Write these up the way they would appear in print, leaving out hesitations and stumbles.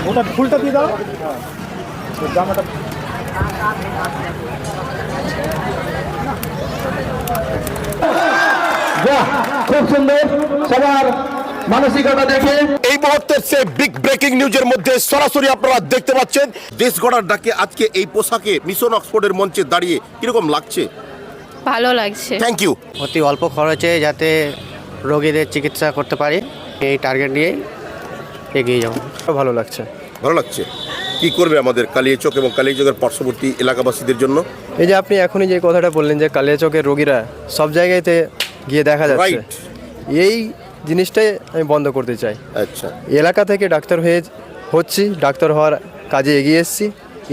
ওটা ফুলটা দিয়ে দাও, জামাটা খুব সুন্দর, সবার মানসিকতা দেখে এই মুহূর্তের সে বিগ ব্রেকিং নিউজের মধ্যে সরাসরি আপনারা দেখতে পাচ্ছেন দেশ গড়ার ডাকে আজকে এই পোশাকে মিশন অক্সফোর্ডের মঞ্চে দাঁড়িয়ে কিরকম লাগছে? ভালো লাগছে। Thank you. অতি অল্প খরচে যাতে রোগীদের চিকিৎসা করতে পারি এই টার্গেট নিয়ে এগিয়ে যাব। ভালো লাগছে। ভালো লাগছে। কি করবে আমাদের কালিয়াচক এবং কালিয়াচকের পার্শ্ববর্তী এলাকাবাসীদের জন্য? এই যে আপনি এখনই যে কথাটা বললেন যে কালিয়াচকের রোগীরা সব জায়গাতে গিয়ে দেখা যাচ্ছে, রাইট, এই জিনিসটাই আমি বন্ধ করতে চাই। আচ্ছা, এলাকা থেকে ডাক্তার হচ্ছি, ডাক্তার হওয়ার কাজে এগিয়ে এসেছি।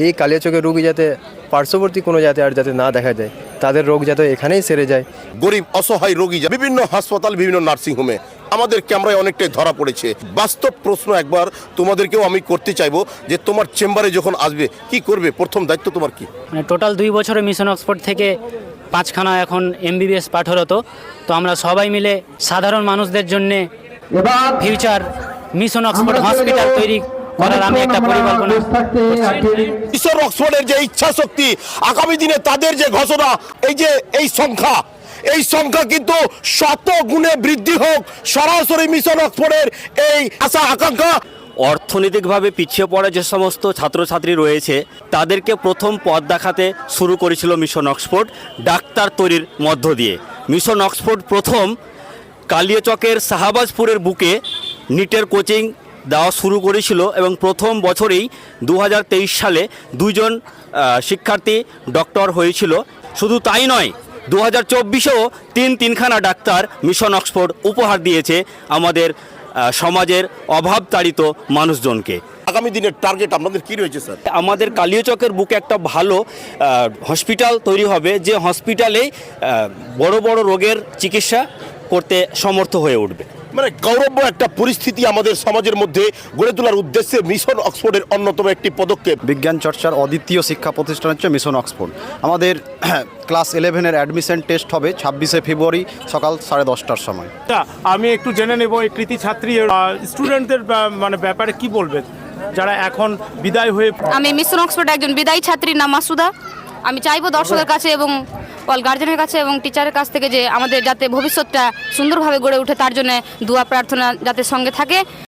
এই কালিয়াচকের রোগী যাতে পার্শ্ববর্তী কোনো যাতে আর যাতে না দেখা যায়, তাদের রোগ যাতে এখানেই সেরে যায়। গরিব অসহায় রোগী বিভিন্ন হাসপাতাল, বিভিন্ন নার্সিংহোমে আমাদের ক্যামেরায় অনেকটাই ধরা পড়েছে। বাস্তব প্রশ্ন একবার তোমাদেরকেও আমি করতে চাইবো যে তোমার চেম্বারে যখন আসবে কি করবে, প্রথম দায়িত্ব তোমার কি? মানে টোটাল 2 বছরে মিশন অক্সফোর্ড থেকে 5খানা এখন MBBS পাঠরত। তো আমরা সবাই মিলে সাধারণ মানুষদের জন্যে ফিউচার মিশন অক্সফোর্ড হসপিটাল তৈরি করার আমি একটা পরিকল্পনা। মিশন অক্সফোর্ডের যে ইচ্ছা শক্তি, আগামী দিনে তাদের যে ঘোষণা, এই সংখ্যা কিন্তু 100 গুণে বৃদ্ধি হোক, সরাসরি মিশন অক্সফোর্ডের এই আশা আকাঙ্ক্ষা। অর্থনৈতিকভাবে পিছিয়ে পড়া যে সমস্ত ছাত্রছাত্রী রয়েছে তাদেরকে প্রথম পথ দেখাতে শুরু করেছিল মিশন অক্সফোর্ড ডাক্তার তৈরির মধ্য দিয়ে। মিশন অক্সফোর্ড প্রথম কালিয়াচকের শাহবাজপুরের বুকে নিটের কোচিং দেওয়া শুরু করেছিল এবং প্রথম বছরেই 2023 সালে 2 জন শিক্ষার্থী ডক্টর হয়েছিল। শুধু তাই নয়, 2024-এও 3খানা ডাক্তার মিশন অক্সফোর্ড উপহার দিয়েছে আমাদের সমাজের অভাবতাড়িত মানুষজনকে। আগামী দিনের টার্গেট আপনাদের কি রয়েছে স্যার? আমাদের কালিয়াচকের বুকে একটা ভালো হসপিটাল তৈরি হবে, যে হসপিটালে বড় বড় রোগের চিকিৎসা করতে সমর্থ হয়ে উঠবে। মানে গৌরব একটা পরিস্থিতি আমাদের সমাজের মধ্যে গড়ে তোলার উদ্দেশ্যে মিশন অক্সফোর্ডের অন্যতম একটি পদক্ষেপ। বিজ্ঞান চর্চার অদ্বিতীয় শিক্ষা প্রতিষ্ঠান হচ্ছে মিশন অক্সফোর্ড। আমাদের ক্লাস 11-এর অ্যাডমিশন টেস্ট হবে 26শে ফেব্রুয়ারি সকাল 10:30টার সময়। আমি একটু জেনে নেব এই কৃতি ছাত্রী স্টুডেন্টদের মানে ব্যাপারে কি বলবেন যারা এখন বিদায় হয়ে। আমি মিশন অক্সফোর্ড একজন বিদায়ী ছাত্রীর নাম মাসুদা। আমি চাইবো দর্শকের কাছে এবং অল গার্জেনের কাছে এবং টিচারের কাছ থেকে যে আমাদের যাতে ভবিষ্যৎটা সুন্দরভাবে গড়ে ওঠে, তার জন্য দোয়া প্রার্থনা যাতে সঙ্গে থাকে।